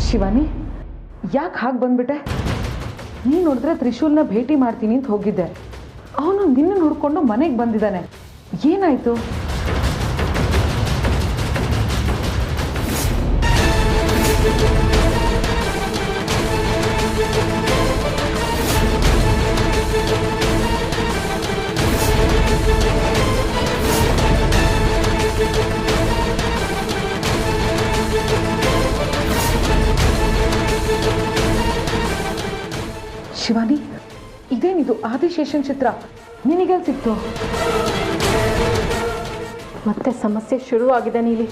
ಶಿವಾನಿ, ಯಾಕೆ ಹಾಗೆ ಬಂದ್ಬಿಟ್ಟೆ? ನೀನು ನೋಡಿದ್ರೆ ತ್ರಿಶೂಲ್ನ ಭೇಟಿ ಮಾಡ್ತೀನಿ ಅಂತ ಹೋಗಿದ್ದೆ. ಅವನು ನಿನ್ನ ನೋಡಿಕೊಂಡು ಮನೆಗೆ ಬಂದಿದ್ದಾನೆ. ಏನಾಯಿತು? ಶಿವಾನಿ, ಇದೇನಿದು ಆದಿಶೇಷನ್ ಚಿತ್ರ? ನಿನಗೆಲ್ಲಿ ಸಿಕ್ತು? ಮತ್ತೆ ಸಮಸ್ಯೆ ಶುರುವಾಗಿದೆ ನೀಲಿ.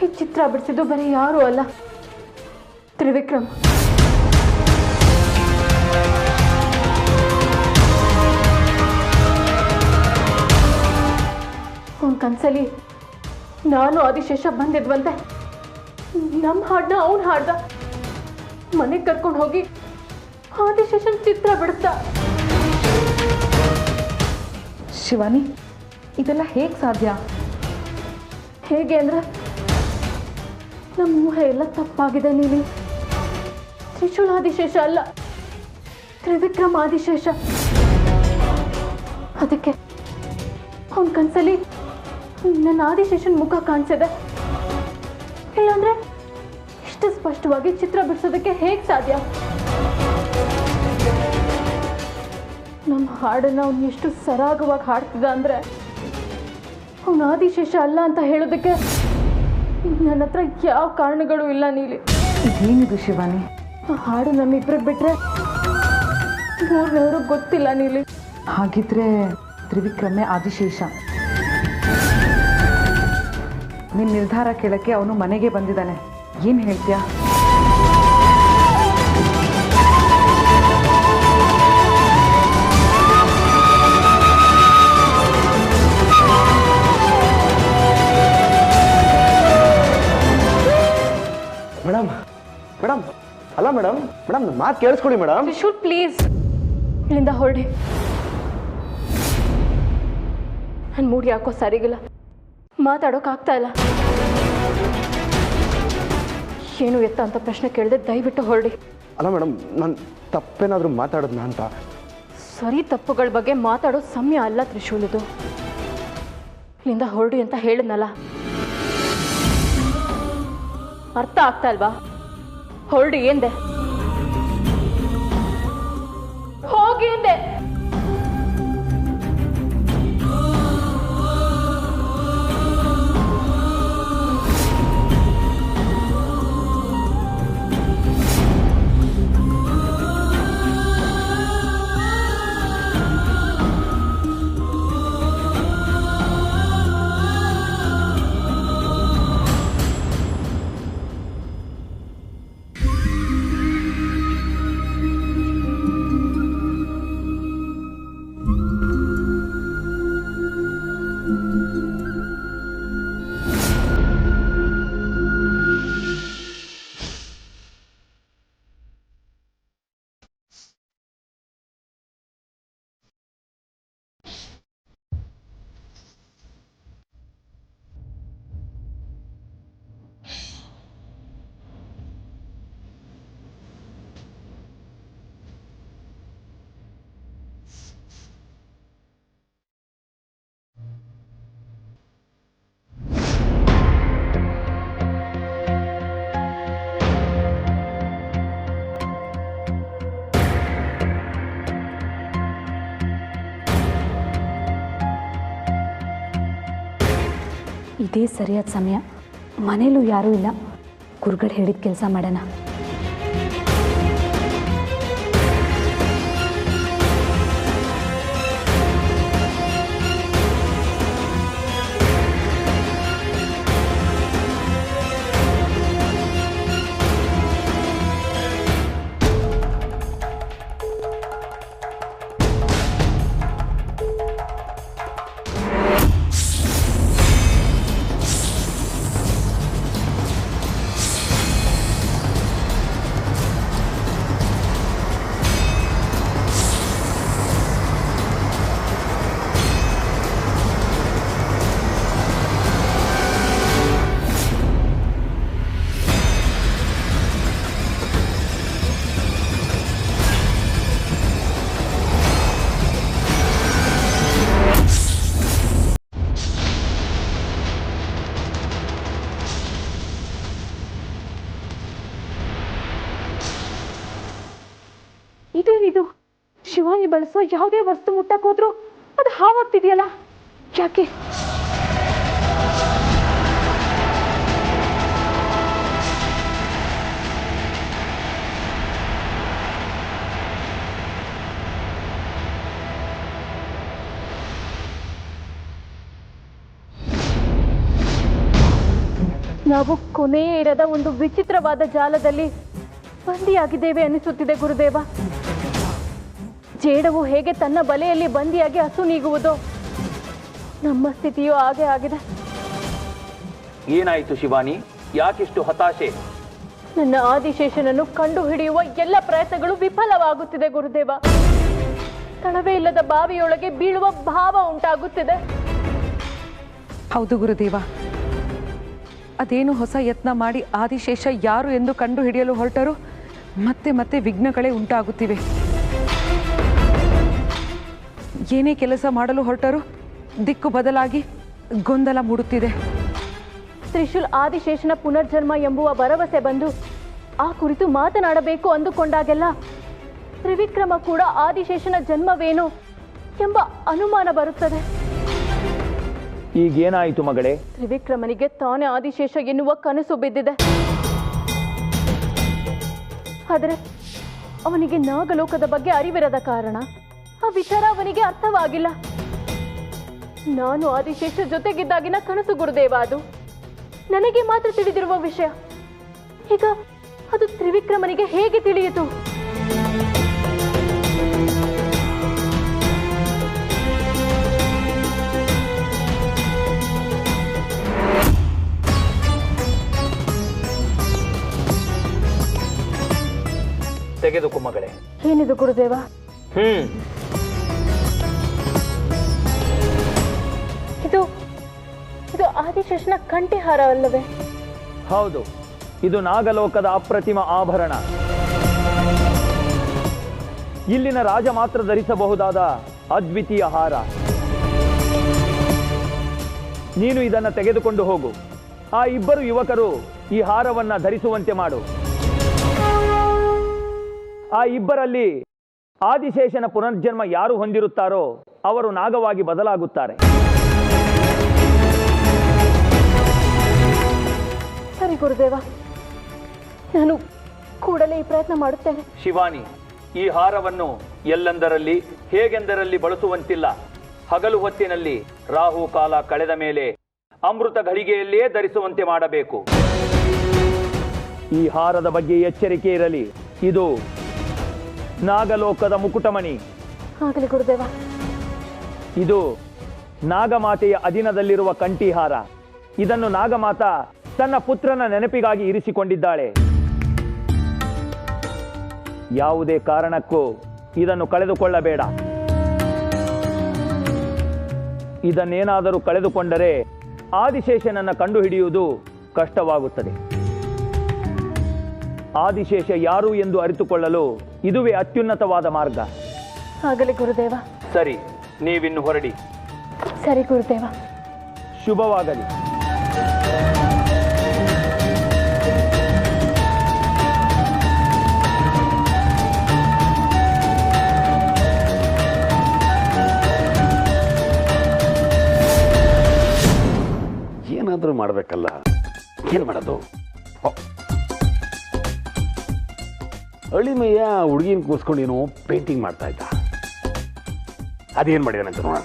ಈ ಚಿತ್ರ ಬಿಡಿಸಿದ್ದು ಬರೀ ಯಾರೂ ಅಲ್ಲ, ತ್ರಿವಿಕ್ರಮ್. ಅವನ ಕನ್ಸಲ್ಲಿ ನಾನು ಆದಿಶೇಷ ಬಂದಿದ್ವಂತೆ. ನಮ್ಮ ಹಾಡನ್ನ ಅವನು ಹಾಡ್ದ. ಮನೆಗೆ ಕರ್ಕೊಂಡು ಹೋಗಿ ಆದಿಶೇಷನ್ ಚಿತ್ರ ಬಿಡಿಸ್ದ. ಶಿವಾನಿ, ಇದೆಲ್ಲ ಹೇಗೆ ಸಾಧ್ಯ? ಹೇಗೆ ಅಂದ್ರೆ ನಮ್ಮ ಊಹೆ ಎಲ್ಲ ತಪ್ಪಾಗಿದೆ ನೀಲಿ. ತ್ರಿಶೂಲ್ ಆದಿಶೇಷ ಅಲ್ಲ, ತ್ರಿವಿಕ್ರಮ್ ಆದಿಶೇಷ. ಅದಕ್ಕೆ ಅವನ ಕನ್ಸಲ್ಲಿ ನನ್ನ ಆದಿಶೇಷನ್ ಮುಖ ಕಾಣಿಸಿದೆ. ಇಲ್ಲಾಂದ್ರೆ ಇಷ್ಟು ಸ್ಪಷ್ಟವಾಗಿ ಚಿತ್ರ ಬಿಡಿಸೋದಕ್ಕೆ ಹೇಗೆ ಸಾಧ್ಯ? ನಮ್ಮ ಹಾಡನ್ನು ಅವನು ಎಷ್ಟು ಸರಾಗವಾಗಿ ಹಾಡ್ತಿದ್ದ ಅಂದರೆ ಅವನು ಆದಿಶೇಷ ಅಲ್ಲ ಅಂತ ಹೇಳೋದಕ್ಕೆ ನನ್ನ ಹತ್ರ ಯಾವ ಕಾರಣಗಳು ಇಲ್ಲ ನೀಲಿ. ಇದೇನಿದು ಶಿವಾನಿ? ಆ ಹಾಡು ನಮ್ಮಿಬ್ರಿಗೆ ಬಿಟ್ರೆ ಮೂರನೇವ್ರಿಗೆ ಗೊತ್ತಿಲ್ಲ ನೀಲಿ. ಹಾಗಿದ್ರೆ ತ್ರಿವಿಕ್ರಮೇ ಆದಿಶೇಷ. ನಿನ್ನ ನಿರ್ಧಾರ ಕೇಳಕ್ಕೆ ಅವನು ಮನೆಗೆ ಬಂದಿದ್ದಾನೆ. ಏನು ಹೇಳ್ತೀಯಾ? ಮೇಡಮ್ ಮೇಡಮ್ ಅಲ್ಲ ಮೇಡಮ್ ಮೇಡಮ್ ಮಾತು ಕೇಳಿಸ್ಕೊಳ್ಳಿ ಮೇಡಮ್. ತ್ರಿಶೂಲ್ ಪ್ಲೀಸ್ ಇಲ್ಲಿಂದ ಹೊರಡಿ. ನನ್ನ ಮೂಡ್ ಯಾಕೋ ಸರಿಗಿಲ್ಲ, ಮಾತಾಡೋಕ್ಕಾಗ್ತಾ ಇಲ್ಲ. ಏನು ಎತ್ತ ಅಂತ ಪ್ರಶ್ನೆ ಕೇಳಿದೆ, ದಯವಿಟ್ಟು ಹೊರಡಿ. ಅಲ್ಲ ಮೇಡಮ್, ನಾನು ತಪ್ಪೇನಾದರೂ ಮಾತಾಡೋದ್ನ ಅಂತ. ಸರಿ ತಪ್ಪುಗಳ ಬಗ್ಗೆ ಮಾತಾಡೋ ಸಮಯ ಅಲ್ಲ ತ್ರಿಶೂಲ್ ಇದು. ಇಲ್ಲಿಂದ ಹೊರಡಿ ಅಂತ ಹೇಳಿದ್ನಲ್ಲ, ಅರ್ಥ ಆಗ್ತಾ ಇಲ್ವಾ? ಹೊರಡಿ ಎಂದೆ, ಹೋಗಿ ಎಂದೆ. ಇದೇ ಸರಿಯಾದ ಸಮಯ. ಮನೇಲೂ ಯಾರೂ ಇಲ್ಲ. ಗುರುಗಳು ಹೇಳಿದ ಕೆಲಸ ಮಾಡೋಣ. ಇದೇನಿದು? ಶಿವಾನಿ ಬಳಸೋ ಯಾವುದೇ ವಸ್ತು ಮುಟ್ಟಕ್ ಹೋದ್ರು ಅದು ಹಾವಾಗ್ತಿದೆಯಲ್ಲ, ಯಾಕೆ? ನಾವು ಕೊನೆಯೇ ಇರದ ಒಂದು ವಿಚಿತ್ರವಾದ ಜಾಲದಲ್ಲಿ ಬಂದಿಯಾಗಿದ್ದೇವೆ ಅನಿಸುತ್ತಿದೆ ಗುರುದೇವ. ಜೇಡವು ಹೇಗೆ ತನ್ನ ಬಲೆಯಲ್ಲಿ ಬಂದಿಯಾಗಿ ಹಸು ನೀಗುವುದೋ, ನಮ್ಮ ಸ್ಥಿತಿಯೂ ಹಾಗೆ ಆಗಿದೆ. ಏನಾಯಿತು ಶಿವಾನಿ? ಯಾಕಿಷ್ಟು ಹತಾಶೆ? ನನ್ನ ಆದಿಶೇಷನನ್ನು ಕಂಡು ಹಿಡಿಯುವ ಎಲ್ಲ ಪ್ರಯತ್ನಗಳು ವಿಫಲವಾಗುತ್ತಿದೆ ಗುರುದೇವ. ತಳವೇ ಇಲ್ಲದ ಬಾವಿಯೊಳಗೆ ಬೀಳುವ ಭಾವ ಉಂಟಾಗುತ್ತಿದೆ. ಹೌದು ಗುರುದೇವ, ಅದೇನು ಹೊಸ ಯತ್ನ ಮಾಡಿ ಆದಿಶೇಷ ಯಾರು ಎಂದು ಕಂಡು ಹಿಡಿಯಲು ಹೊರಟರು ಮತ್ತೆ ಮತ್ತೆ ವಿಘ್ನಗಳೇ ಉಂಟಾಗುತ್ತಿವೆ. ಏನೇ ಕೆಲಸ ಮಾಡಲು ಹೊರಟರು ದಿಕ್ಕು ಬದಲಾಗಿ ಗೊಂದಲ ಮೂಡುತ್ತಿದೆ. ತ್ರಿಶೂಲ್ ಆದಿಶೇಷನ ಪುನರ್ಜನ್ಮ ಎಂಬುವ ಭರವಸೆ ಬಂದು ಆ ಕುರಿತು ಮಾತನಾಡಬೇಕು ಅಂದುಕೊಂಡಾಗೆಲ್ಲ ತ್ರಿವಿಕ್ರಮ ಕೂಡ ಆದಿಶೇಷನ ಜನ್ಮವೇನು ಎಂಬ ಅನುಮಾನ ಬರುತ್ತದೆ. ಈಗೇನಾಯಿತು ಮಗಳೇ? ತ್ರಿವಿಕ್ರಮನಿಗೆ ತಾನೇ ಆದಿಶೇಷ ಎನ್ನುವ ಕನಸು ಬಿದ್ದಿದೆ. ಆದರೆ ಅವನಿಗೆ ನಾಗಲೋಕದ ಬಗ್ಗೆ ಅರಿವಿರದ ಕಾರಣ ಆ ವಿಚಾರ ಅವನಿಗೆ ಅರ್ಥವಾಗಿಲ್ಲ. ನಾನು ಆದಿಶೇಷ ಜೊತೆಗಿದ್ದಾಗಿನ ಕನಸು ಗುರುದೇವ. ಅದು ನನಗೆ ಮಾತ್ರ ತಿಳಿದಿರುವ ವಿಷಯ. ಈಗ ಅದು ತ್ರಿವಿಕ್ರಮನಿಗೆ ಹೇಗೆ ತಿಳಿಯಿತು? ತೆಗೆದುಕೊ ಮಗಳೇ. ಏನಿದು ಗುರುದೇವ? ಇದು ಇದು ಆದಿಶೇಷನ ಕಂಠಿಹಾರ ಅಲ್ಲವೇ? ಹೌದು, ಇದು ನಾಗಲೋಕದ ಅಪ್ರತಿಮ ಆಭರಣ. ಇಲ್ಲಿನ ರಾಜ ಮಾತ್ರ ಧರಿಸಬಹುದಾದ ಅದ್ವಿತೀಯ ಹಾರ. ನೀನು ಇದನ್ನು ತೆಗೆದುಕೊಂಡು ಹೋಗು. ಆ ಇಬ್ಬರು ಯುವಕರು ಈ ಹಾರವನ್ನ ಧರಿಸುವಂತೆ ಮಾಡು. ಆ ಇಬ್ಬರಲ್ಲಿ ಆದಿಶೇಷನ ಪುನರ್ಜನ್ಮ ಯಾರು ಹೊಂದಿರುತ್ತಾರೋ ಅವರು ನಾಗವಾಗಿ ಬದಲಾಗುತ್ತಾರೆ. ಸರಿ ಗುರುದೇವ, ನಾನು ಕೂಡಲೇ ಈ ಪ್ರಯತ್ನ ಮಾಡುತ್ತೇನೆ. ಶಿವಾನಿ, ಈ ಹಾರವನ್ನು ಎಲ್ಲೆಂದರಲ್ಲಿ ಹೇಗೆಂದರಲ್ಲಿ ಬಳಸುವಂತಿಲ್ಲ. ಹಗಲು ಹೊತ್ತಿನಲ್ಲಿ ರಾಹು ಕಾಲ ಕಳೆದ ಮೇಲೆ ಅಮೃತ ಘಳಿಗೆಯಲ್ಲಿಯೇ ಧರಿಸುವಂತೆ ಮಾಡಬೇಕು. ಈ ಹಾರದ ಬಗ್ಗೆ ಎಚ್ಚರಿಕೆ ಇರಲಿ. ಇದು ನಾಗಲೋಕದ ಮುಕುಟಮಣಿ. ಆಗಲಿ ಗುರುದೇವ. ಇದು ನಾಗಮಾತೆಯ ಅಧೀನದಲ್ಲಿರುವ ಕಂಠಿಹಾರ. ಇದನ್ನು ನಾಗಮಾತಾ ತನ್ನ ಪುತ್ರನ ನೆನಪಿಗಾಗಿ ಇರಿಸಿಕೊಂಡಿದ್ದಾಳೆ. ಯಾವುದೇ ಕಾರಣಕ್ಕೂ ಇದನ್ನು ಕಳೆದುಕೊಳ್ಳಬೇಡ. ಇದನ್ನೇನಾದರೂ ಕಳೆದುಕೊಂಡರೆ ಆದಿಶೇಷನನ್ನ ಕಂಡುಹಿಡಿಯುವುದು ಕಷ್ಟವಾಗುತ್ತದೆ. ಆದಿಶೇಷ ಯಾರು ಎಂದು ಅರಿತುಕೊಳ್ಳಲು ಇದುವೇ ಅತ್ಯುನ್ನತವಾದ ಮಾರ್ಗ. ಆಗಲಿ ಗುರುದೇವ. ಸರಿ, ನೀವಿನ್ನು ಹೊರಡಿ. ಸರಿ ಗುರುದೇವ. ಶುಭವಾಗಲಿ. ಏನಾದರೂ ಮಾಡಬೇಕಲ್ಲ, ಏನು ಮಾಡೋದು? ಅಳಿಮಯ್ಯ ಹುಡುಗಿನ ಕೂರಿಸ್ಕೊಂಡು ಏನೋ ಪೇಂಟಿಂಗ್ ಮಾಡ್ತಾ ಇದ್ದ. ಅದೇನು ಮಾಡಿದಾನಂತ ನೋಡೋಣ.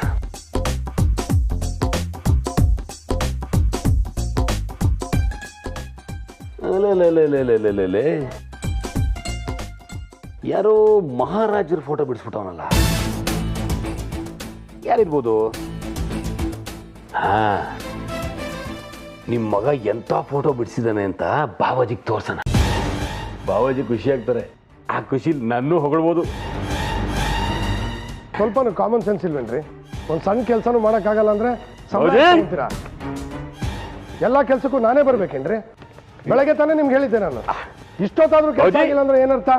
ಯಾರೋ ಮಹಾರಾಜರ ಫೋಟೋ ಬಿಡಿಸ್ಬಿಟ್ಟವನಲ್ಲ, ಯಾರಿರ್ಬೋದು? ಹಾ, ನಿಮ್ಮ ಮಗ ಎಂಥ ಫೋಟೋ ಬಿಡಿಸಿದಾನೆ ಅಂತ ಬಾವಾಜಿಗೆ ತೋರ್ಸೋಣ. ಬಾವಾಜಿ ಖುಷಿ ಆಗ್ತಾರೆ. ಆ ಖುಷಿ ನನ್ನೂ ಹೊಗಳ್ಬೋದು. ಸ್ವಲ್ಪನೂ ಕಾಮನ್ ಸೆನ್ಸ್ ಇಲ್ವೇನ್ರಿ? ಒಂದು ಸಣ್ಣ ಕೆಲಸನೂ ಮಾಡೋಕ್ಕಾಗಲ್ಲ ಅಂದ್ರೆ ಅಂತೀರಾ? ಎಲ್ಲ ಕೆಲಸಕ್ಕೂ ನಾನೇ ಬರ್ಬೇಕೇನ್ರಿ? ಬೆಳಗ್ಗೆ ತಾನೇ ನಿಮ್ಗೆ ಹೇಳಿದ್ದೆ ನಾನು. ಇಷ್ಟೊತ್ತಾದ್ರೂ ಕೆಲಸ ಆಗಿಲ್ಲ ಅಂದ್ರೆ ಏನರ್ಥ?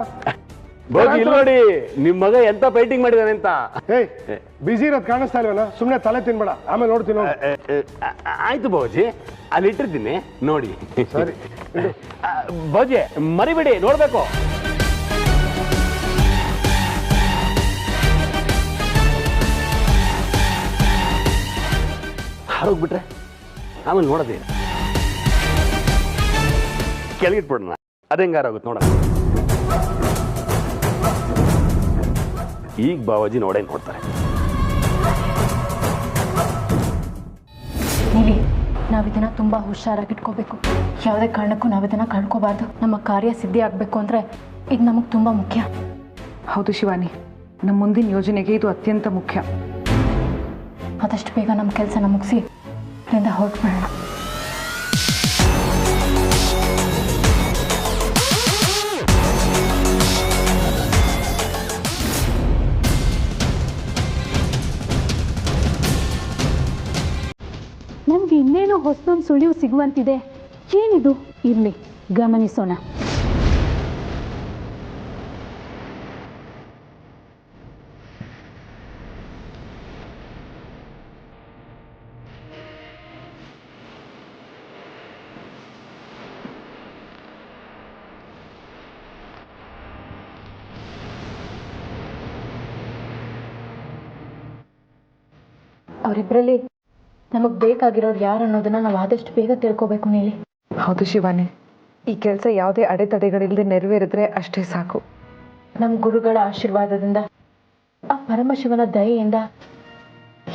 ನೋಡಿ ನಿಮ್ ಮಗ ಎಂತ ಪೇಂಟಿಂಗ್ ಮಾಡಿದಾನೆ ಅಂತ. ಏಯ್, ಬಿಸಿ ಇರೋದು ಕಾಣಿಸ್ತಾ ಇಲ್ವೇನಾ? ಸುಮ್ಮನೆ ತಲೆ ತಿನ್ಬೇಡ, ಆಮೇಲೆ ನೋಡ್ತೀನಿ. ಆಯ್ತು ಬಾಬುಜಿ, ಅಲ್ಲಿ ಇಟ್ಟಿರ್ತೀನಿ ನೋಡಿ. ಸರಿ ಬಾಬುಜಿ, ಮರಿಬೇಡಿ, ನೋಡ್ಬೇಕು. ಹಾರೋಗ್ಬಿಟ್ರೆ ಆಮೇಲೆ ನೋಡೋದೇ ಕೆಳಗಿಟ್ಬಿಡೋಣ, ಅದೆಂಗಾರಾಗುತ್ತೆ ನೋಡೋಣ. ಈಗ ಬಾವಾಜಿ ನೋಡ್ತಾರೆ. ನೀಲಿ, ನಾವಿದನ್ನ ತುಂಬ ಹುಷಾರಾಗಿಟ್ಕೋಬೇಕು. ಯಾವುದೇ ಕಾರಣಕ್ಕೂ ನಾವಿದನ್ನ ಕಳ್ಕೋಬಾರ್ದು. ನಮ್ಮ ಕಾರ್ಯ ಸಿದ್ಧಿ ಆಗಬೇಕು ಅಂದರೆ ಇದು ನಮಗೆ ತುಂಬ ಮುಖ್ಯ. ಹೌದು ಶಿವಾನಿ, ನಮ್ಮ ಮುಂದಿನ ಯೋಜನೆಗೆ ಇದು ಅತ್ಯಂತ ಮುಖ್ಯ. ಆದಷ್ಟು ಬೇಗ ನಮ್ಮ ಕೆಲಸನ ಮುಗಿಸಿ ಇಲ್ಲಿಂದ ಹೊರಟ್ಬಿಡೋಣ. ನಮ್ಗೆ ಇನ್ನೇನೋ ಹೊಸದೊಂದು ಸುಳಿವು ಸಿಗುವಂತಿದೆ. ಏನಿದು? ಇರಲಿ, ಗಮನಿಸೋಣ. ಅವರಿಬ್ಬರಲ್ಲಿ ನಮಗೆ ಬೇಕಾಗಿರೋರು ಯಾರು ಅನ್ನೋದನ್ನ ನಾವು ಆದಷ್ಟು ಬೇಗ ತಿಳ್ಕೋಬೇಕು ನೀಲಿ. ಹೌದು ಶಿವಾನಿ, ಈ ಕೆಲಸ ಯಾವುದೇ ಅಡೆತಡೆಗಳಿಲ್ಲದೆ ನೆರವೇರಿದ್ರೆ ಅಷ್ಟೇ ಸಾಕು. ನಮ್ಮ ಗುರುಗಳ ಆಶೀರ್ವಾದದಿಂದ, ಆ ಪರಮಶಿವನ ದಯೆಯಿಂದ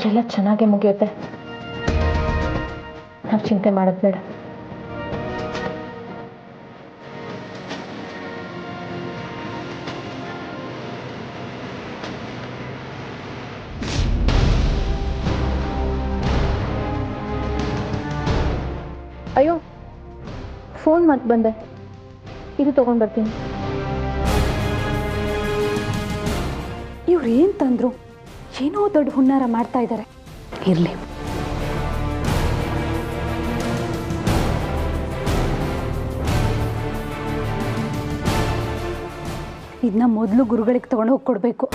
ಎಲ್ಲ ಚೆನ್ನಾಗೇ ಮುಗಿಯುತ್ತೆ. ನಾವು ಚಿಂತೆ ಮಾಡೋದು ಬೇಡ. ಅಯ್ಯೋ, ಫೋನ್ ಮತ್ತೆ ಬಂದೆ, ಇದು ತಗೊಂಡು ಬರ್ತೀನಿ. ಇವ್ರು ಏನು ತಂದ್ರು? ಏನೋ ದೊಡ್ಡ ಹುನ್ನಾರ ಮಾಡ್ತಾ ಇದ್ದಾರೆ. ಇರಲಿ. ಇದನ್ನ ಮೊದಲು ಗುರುಗಳಿಗೆ ತಗೊಂಡು ಹೋಗಿ ಕೊಡಬೇಕು.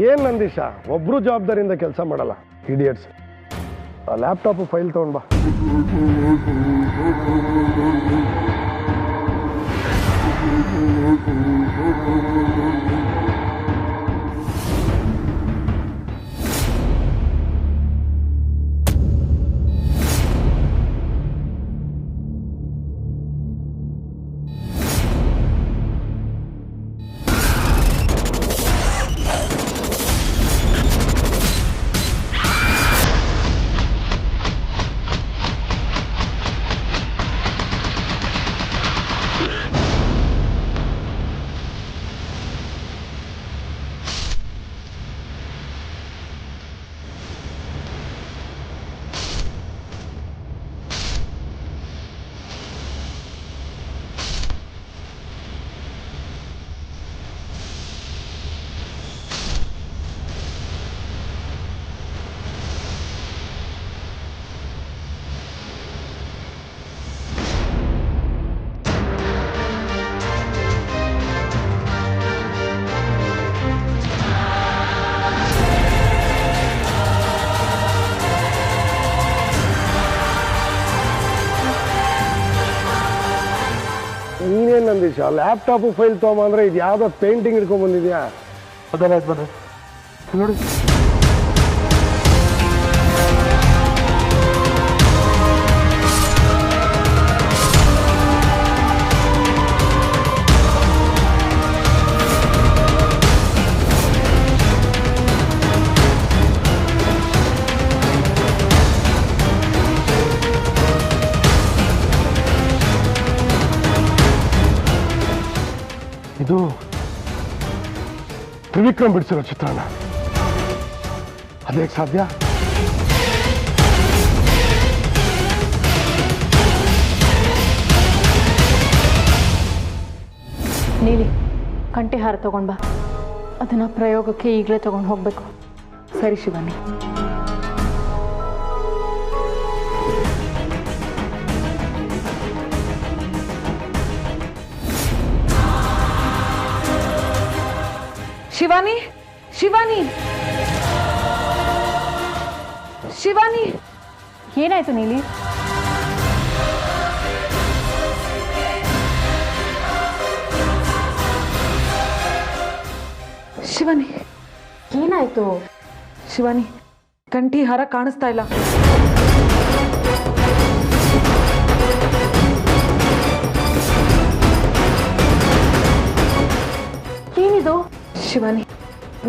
ಏನ್ ನಂದೀಶ, ಒಬ್ರು ಜವಾಬ್ದಾರಿಯಿಂದ ಕೆಲಸ ಮಾಡಲ್ಲ. ಇಡಿಯಟ್ಸ್. ಲ್ಯಾಪ್ಟಾಪ್ ಫೈಲ್ ತಗೊಂಡ್ ಬಾ. ನೀನೇನು ನಂದೀಶ, ಲ್ಯಾಪ್ಟಾಪ್ ಫೈಲ್ ತೊಗೊಂಬಂದ್ರೆ ಇದು ಯಾವುದೋ ಪೇಂಟಿಂಗ್ ಹಿಡ್ಕೊಂಡ್ ಬಂದಿದ್ಯಾ? ಅದರಾಯ್ತು ಬನ್ರಿ ನೋಡಿ. ಅದು ತ್ರಿವಿಕ್ರಮ್ ಬಿಡಿಸಿರೋ ಚಿತ್ರಾನ್ನ. ಅದೇಗೆ ಸಾಧ್ಯ? ನೀಲಿ, ಕಂಠಿಹಾರ ತಗೊಂಡ್ ಬಾ. ಅದನ್ನ ಪ್ರಯೋಗಕ್ಕೆ ಈಗಲೇ ತಗೊಂಡು ಹೋಗ್ಬೇಕು. ಸರಿ ಶಿವಾನಿ. ಶಿವಾನಿ, ಶಿವಾನಿ, ಶಿವಾನಿ, ಏನಾಯ್ತು ನೀಲಿ? ಶಿವಾನಿ, ಏನಾಯ್ತು? ಶಿವಾನಿ, ಕಂಠಿ ಹಾರ ಕಾಣಿಸ್ತಾ ಇಲ್ಲ. ಏನಿದು? ಶಿವಾನಿ,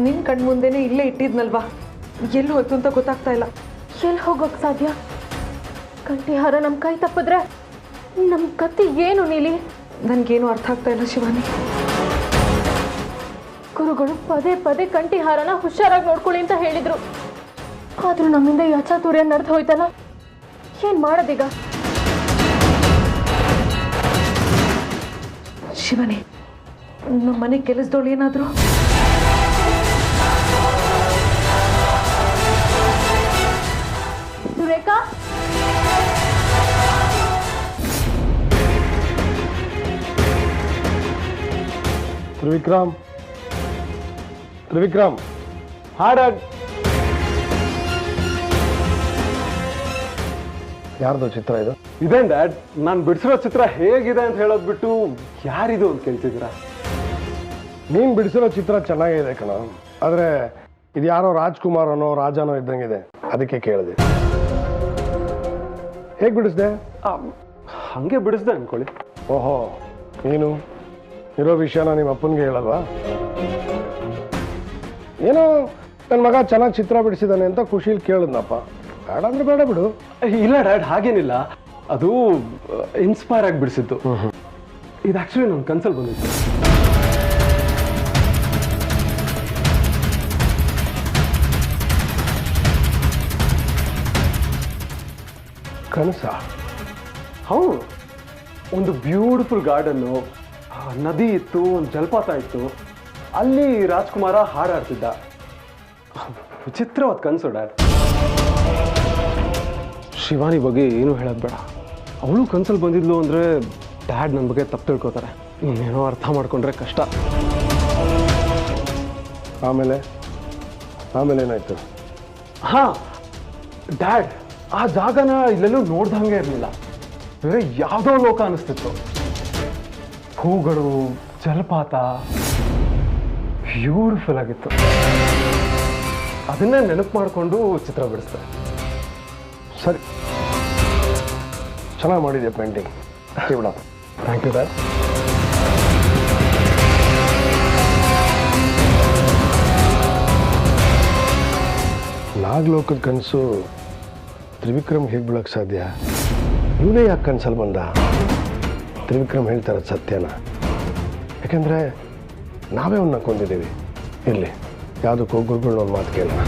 ನಿನ್ ಕಣ್ಮುಂದೆನೆ ಇಲ್ಲೇ ಇಟ್ಟಿದ್ನಲ್ವಾ, ಎಲ್ಲಿ ಹೋಯ್ತು ಅಂತ ಗೊತ್ತಾಗ್ತಾ ಇಲ್ಲ. ಎಲ್ಲಿ ಹೋಗೋಕ್ ಸಾಧ್ಯ? ಕಂಠಿಹಾರ ನಮ್ಮ ಕೈ ತಪ್ಪಿದ್ರೆ ನಮ್ಮ ಕತ್ತಿ ಏನು ನೀಲಿ? ನನ್ಗೇನು ಅರ್ಥ ಆಗ್ತಾ ಇಲ್ಲ ಶಿವಾನಿ. ಗುರುಗಳು ಪದೇ ಪದೇ ಕಂಠಿಹಾರನ ಹುಷಾರಾಗಿ ನೋಡ್ಕೊಳ್ಳಿ ಅಂತ ಹೇಳಿದ್ರು. ಆದ್ರೂ ನಮ್ಮಿಂದ ಈ ಅಚಾತುರ್ಯ ನಡೆದು ಹೋಯ್ತಲ್ಲ, ಏನ್ ಮಾಡೋದೀಗ? ಶಿವಾನಿ, ನಮ್ಮ ಮನೆ ಕೆಲಸದವಳು ಏನಾದ್ರು? ಸುರೇಖಾ, ತ್ರಿವಿಕ್ರಮ್, ತ್ರಿವಿಕ್ರಮ್, ಹಾಡ ಯಾರ್ದು ಚಿತ್ರ ಇದು? ಇದೇನ್ ಡ್ಯಾಡ್, ನಾನು ಬಿಡಿಸಿರೋ ಚಿತ್ರ ಹೇಗಿದೆ ಅಂತ ಹೇಳೋದು ಬಿಟ್ಟು ಯಾರಿದು ಅಂತ ಕೇಳ್ತಿದ್ದೀರಾ? ನೀನ್ ಬಿಡಿಸಿರೋ ಚಿತ್ರ ಚೆನ್ನಾಗಿದೆ ಕಣ, ಆದ್ರೆ ಇದು ಯಾರೋ ರಾಜ್ಕುಮಾರನೋ ರಾಜನೋ ಇದ್ದಂಗಿದೆ, ಅದಕ್ಕೆ ಕೇಳಿದೆ. ಹೇಗೆ ಬಿಡಿಸ್ದೆ? ಹಂಗೆ ಬಿಡಿಸ್ದೆ ಅನ್ಕೊಳ್ಳಿ. ಓಹೋ, ನೀನು ಇರೋ ವಿಷಯನ ನಿಮ್ಮ ಅಪ್ಪನಿಗೆ ಹೇಳಲ್ವಾ? ಏನೋ ನನ್ನ ಮಗ ಚೆನ್ನಾಗಿ ಚಿತ್ರ ಬಿಡಿಸಿದಾನೆ ಅಂತ ಖುಷಿಲಿ ಕೇಳಿದ್ನಪ್ಪ. ಬೇಡ ಅಂದ್ರೆ ಬೇಡ ಬಿಡು. ಇಲ್ಲ ಡ್ಯಾಡ್, ಹಾಗೇನಿಲ್ಲ. ಅದು ಇನ್ಸ್ಪೈರ್ ಆಗಿ ಬಿಡಿಸಿದ್ದು. ಇದು ಆಕ್ಚುಲಿ ನನ್ನ ಕನ್ಸಲ್ಲಿ ಬಂದಿತ್ತು. ಕನಸ? ಹೌದು, ಒಂದು ಬ್ಯೂಟಿಫುಲ್ ಗಾರ್ಡನ್ನು, ನದಿ ಇತ್ತು, ಒಂದು ಜಲಪಾತ ಇತ್ತು, ಅಲ್ಲಿ ರಾಜ್ಕುಮಾರ ಹಾಡಾಡ್ತಿದ್ದ. ವಿಚಿತ್ರವಾದ ಕನಸು ಡ್ಯಾಡ್. ಶಿವಾನಿ ಬಗ್ಗೆ ಏನು ಹೇಳೋದು ಬೇಡ. ಅವಳು ಕನ್ಸಲ್ಲಿ ಬಂದಿದ್ಲು ಅಂದರೆ ಡ್ಯಾಡ್ ನನ್ನ ಬಗ್ಗೆ ತಪ್ಪು ತಿಳ್ಕೊತಾರೆ. ಇನ್ನೇನೋ ಅರ್ಥ ಮಾಡ್ಕೊಂಡ್ರೆ ಕಷ್ಟ. ಆಮೇಲೆ ಏನಾಯ್ತು? ಹಾಂ ಡ್ಯಾಡ್, ಆ ಜಾಗನ ಇಲ್ಲೆಲ್ಲೂ ನೋಡ್ದಂಗೆ ಇರಲಿಲ್ಲ. ಬೇರೆ ಯಾವುದೋ ಲೋಕ ಅನಿಸ್ತಿತ್ತು. ಹೂಗಳು, ಜಲಪಾತ, ಬ್ಯೂಟಿಫುಲ್ ಆಗಿತ್ತು. ಅದನ್ನೇ ನೆನಪು ಮಾಡಿಕೊಂಡು ಚಿತ್ರ ಬಿಡಿಸ್ತಾರೆ. ಸರಿ, ಚೆನ್ನಾಗಿ ಮಾಡಿದೆ ಪೇಂಟಿಂಗ್. ಬಿಡ. Thank you dad. ನಾಗಲೋಕದ ಕನಸು ತ್ರಿವಿಕ್ರಮ್ ಹೇಗೆ ಬೀಳಕ್ಕೆ ಸಾಧ್ಯ? ಇವನೇ ಯಾಕೆ ಕನಸಲ್ಲಿ ಬಂದ? ತ್ರಿವಿಕ್ರಮ್ ಹೇಳ್ತಾರೆ ಸತ್ಯನ. ಯಾಕೆಂದರೆ ನಾವೇ ಅವನ್ನ ಕೊಂದಿದ್ದೀವಿ. ಇರಲಿ, ಯಾವುದಕ್ಕೂ ಗುರುಗಳನ್ನ ಒಂದು ಮಾತು ಕೇಳೋಣ.